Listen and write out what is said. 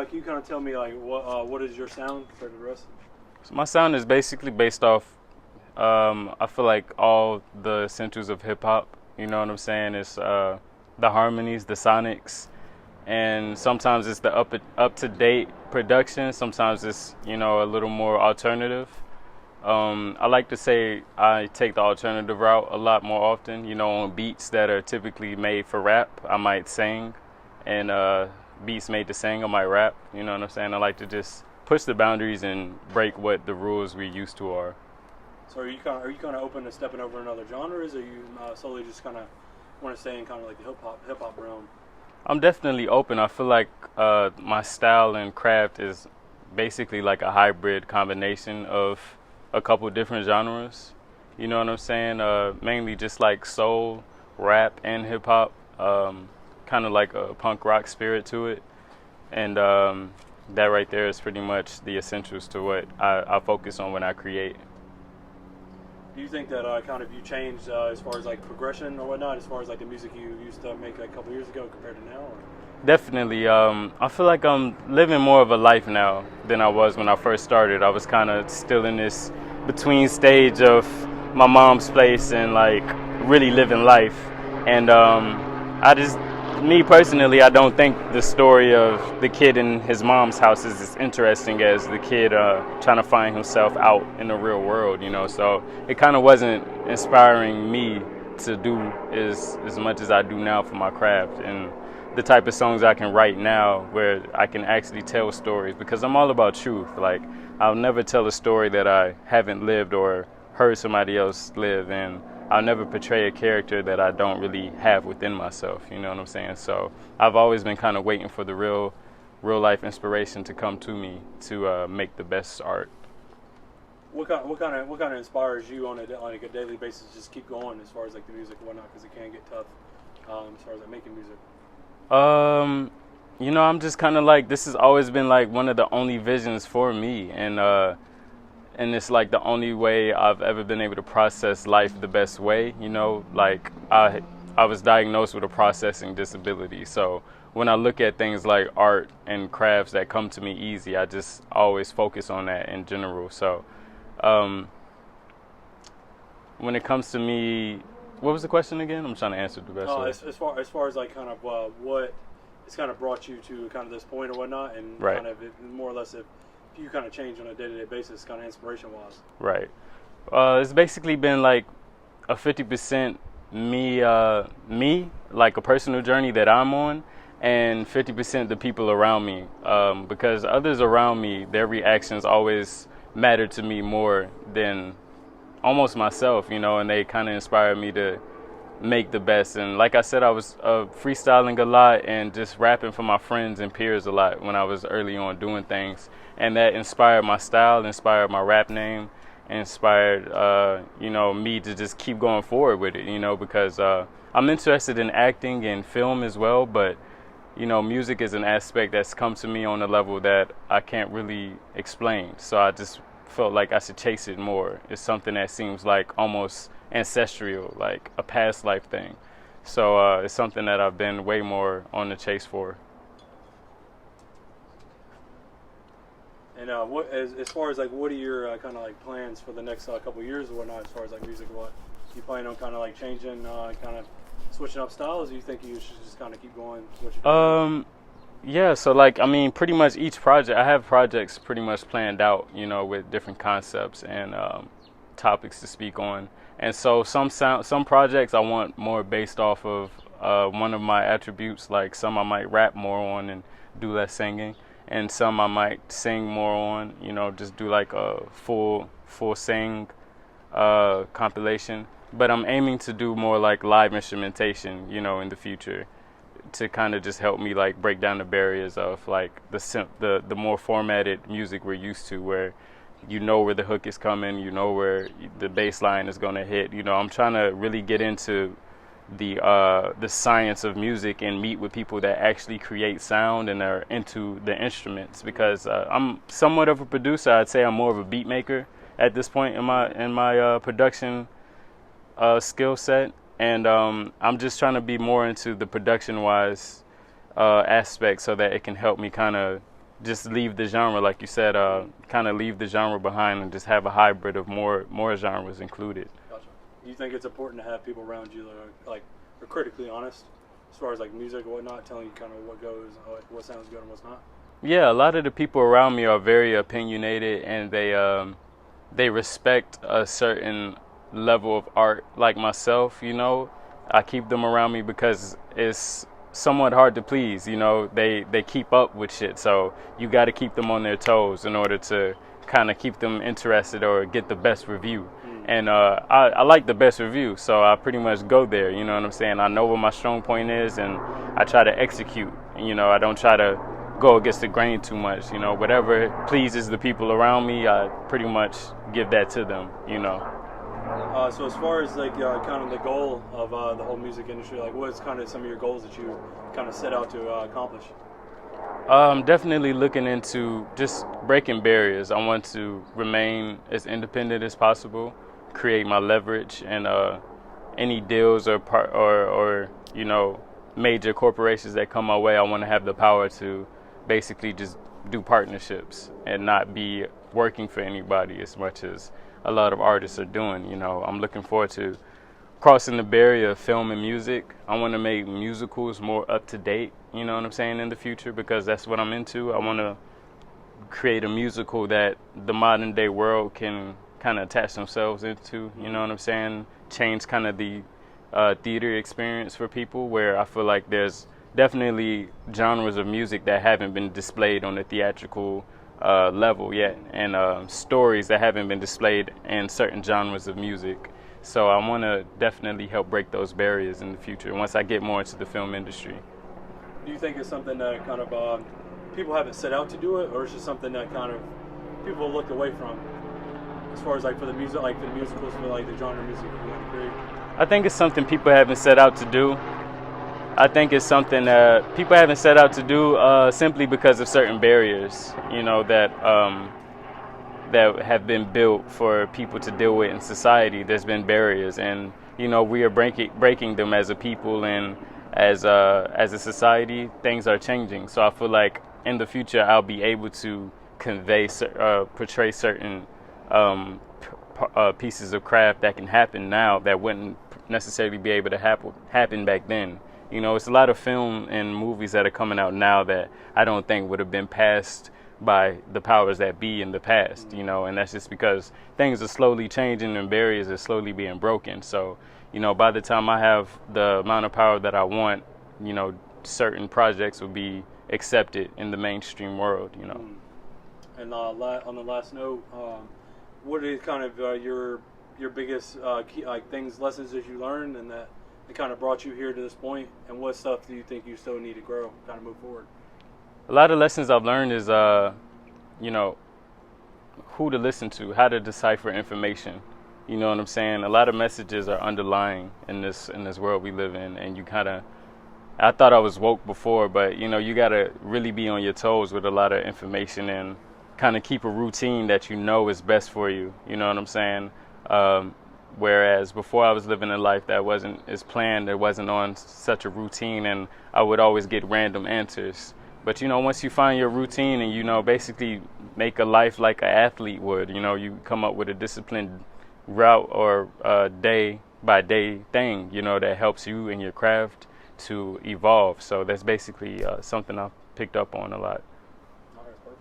Can you kind of tell me like what is your sound compared to the rest? So my sound is basically based off. I feel like all the essentials of hip hop. You know what I'm saying? It's the harmonies, the sonics, and sometimes it's the up to date production. Sometimes it's a little more alternative. I like to say I take the alternative route a lot more often. On beats that are typically made for rap, I might sing, and beats made to sing, I might rap. You know what I'm saying? I like to just push the boundaries and break what the rules we used to are. So are you kind of open to stepping over in other genres, or you solely just kind of want to stay in kind of like the hip hop realm? I'm definitely open. I feel like my style and craft is basically like a hybrid combination of a couple different genres. You know what I'm saying? Mainly just like soul, rap, and hip hop. Kind of like a punk rock spirit to it. And that right there is pretty much the essentials to what I focus on when I create. Do you think that kind of you changed as far as like progression or whatnot, as far as like the music you used to make like a couple years ago compared to now? Or? Definitely. I feel like I'm living more of a life now than I was when I first started. I was kind of still in this between stage of my mom's place and like really living life. And me personally, I don't think the story of the kid in his mom's house is as interesting as the kid trying to find himself out in the real world, So it kind of wasn't inspiring me to do as much as I do now for my craft and the type of songs I can write now where I can actually tell stories because I'm all about truth. Like, I'll never tell a story that I haven't lived or heard somebody else live, and I'll never portray a character that I don't really have within myself, you know what I'm saying? So I've always been kind of waiting for the real life inspiration to come to me to make the best art. What kind of inspires you on a daily basis? Just keep going as far as like the music and whatnot, because it can get tough as far as like making music. I'm just kind of like, this has always been like one of the only visions for me, and it's like the only way I've ever been able to process life the best way. Like I was diagnosed with a processing disability, so when I look at things like art and crafts that come to me easy, I just always focus on that in general. So when it comes to me, what was the question again? I'm trying to answer the best way. As far as like kind of what it's kind of brought you to kind of this point or whatnot, and right. Kind of more or less if you kind of change on a day-to-day basis, kind of inspiration wise. Right. It's basically been like a 50% me, like a personal journey that I'm on, and 50% the people around me. Because others around me, their reactions always matter to me more than almost myself, and they kind of inspired me to make the best. And like I said, I was freestyling a lot and just rapping for my friends and peers a lot when I was early on doing things, and that inspired my style, inspired my rap name, inspired me to just keep going forward with it, because I'm interested in acting and film as well, but music is an aspect that's come to me on a level that I can't really explain, so I just felt like I should chase it more. It's something that seems like almost ancestral, like a past life thing. So it's something that I've been way more on the chase for. And what as far as like what are your kind of like plans for the next couple of years or whatnot? As far as like music, what you plan on kind of like changing, kind of switching up styles? Or you think you should just kind of keep going what you're doing? Yeah, so like, I mean, pretty much each project, I have projects pretty much planned out, with different concepts and topics to speak on. And so some projects I want more based off of one of my attributes, like some I might rap more on and do less singing, and some I might sing more on, just do like a full sing compilation. But I'm aiming to do more like live instrumentation, in the future, to kind of just help me like break down the barriers of like the more formatted music we're used to, where where the hook is coming, where the bass line is going to hit. I'm trying to really get into the science of music and meet with people that actually create sound and are into the instruments, because I'm somewhat of a producer. I'd say I'm more of a beat maker at this point in my production skill set. And I'm just trying to be more into the production-wise aspect, so that it can help me kind of just leave the genre, like you said, kind of leave the genre behind and just have a hybrid of more genres included. Gotcha. Do you think it's important to have people around you that are critically honest as far as like music and whatnot, telling you kind of what goes, what sounds good and what's not? Yeah, a lot of the people around me are very opinionated, and they respect a certain level of art like myself, you know. I keep them around me because it's somewhat hard to please, you know. They keep up with shit, so you got to keep them on their toes in order to kind of keep them interested or get the best review. And I like the best review, so I pretty much go there, you know what I'm saying? I know what my strong point is, and I try to execute. You know, I don't try to go against the grain too much, you know. Whatever pleases the people around me, I pretty much give that to them, you know. So as far as like kind of the goal of the whole music industry, like what's kind of some of your goals that you kind of set out to accomplish? I'm definitely looking into just breaking barriers. I want to remain as independent as possible, create my leverage, and any deals or you know, major corporations that come my way, I want to have the power to basically just do partnerships and not be working for anybody as much as a lot of artists are doing. You know, I'm looking forward to crossing the barrier of film and music. I want to make musicals more up to date, you know what I'm saying, in the future, because that's what I'm into. I want to create a musical that the modern day world can kind of attach themselves into, you know what I'm saying, change kind of the theater experience for people, where I feel like there's definitely genres of music that haven't been displayed on the theatrical level yet, and stories that haven't been displayed in certain genres of music. So I want to definitely help break those barriers in the future once I get more into the film industry. Do you think it's something that kind of people haven't set out to do it, or is it something that kind of people looked away from, as far as like for the music, like the musicals, for like the genre music you want to create? I think it's something people haven't set out to do. I think it's something that people haven't set out to do simply because of certain barriers, you know, that have been built for people to deal with in society. There's been barriers, and you know, we are breaking them as a people, and as a society. Things are changing, so I feel like in the future I'll be able to portray certain pieces of craft that can happen now that wouldn't necessarily be able to happen back then. You know, it's a lot of film and movies that are coming out now that I don't think would have been passed by the powers that be in the past, you know, and that's just because things are slowly changing and barriers are slowly being broken. So, you know, by the time I have the amount of power that I want, you know, certain projects will be accepted in the mainstream world, you know. And on the last note, what is kind of your biggest key, like lessons that you learned and that kind of brought you here to this point, and what stuff do you think you still need to grow, kind of move forward? A lot of lessons I've learned is, you know, who to listen to, how to decipher information. You know what I'm saying? A lot of messages are underlying in this world we live in, and you kind of, I thought I was woke before, but you know, you gotta really be on your toes with a lot of information and kind of keep a routine that you know is best for you. You know what I'm saying? Whereas before I was living a life that wasn't as planned, it wasn't on such a routine, and I would always get random answers. But you know, once you find your routine and, you know, basically make a life like an athlete would, you know, you come up with a disciplined route or day by day thing, you know, that helps you in your craft to evolve. So that's basically something I've picked up on a lot. All right, perfect.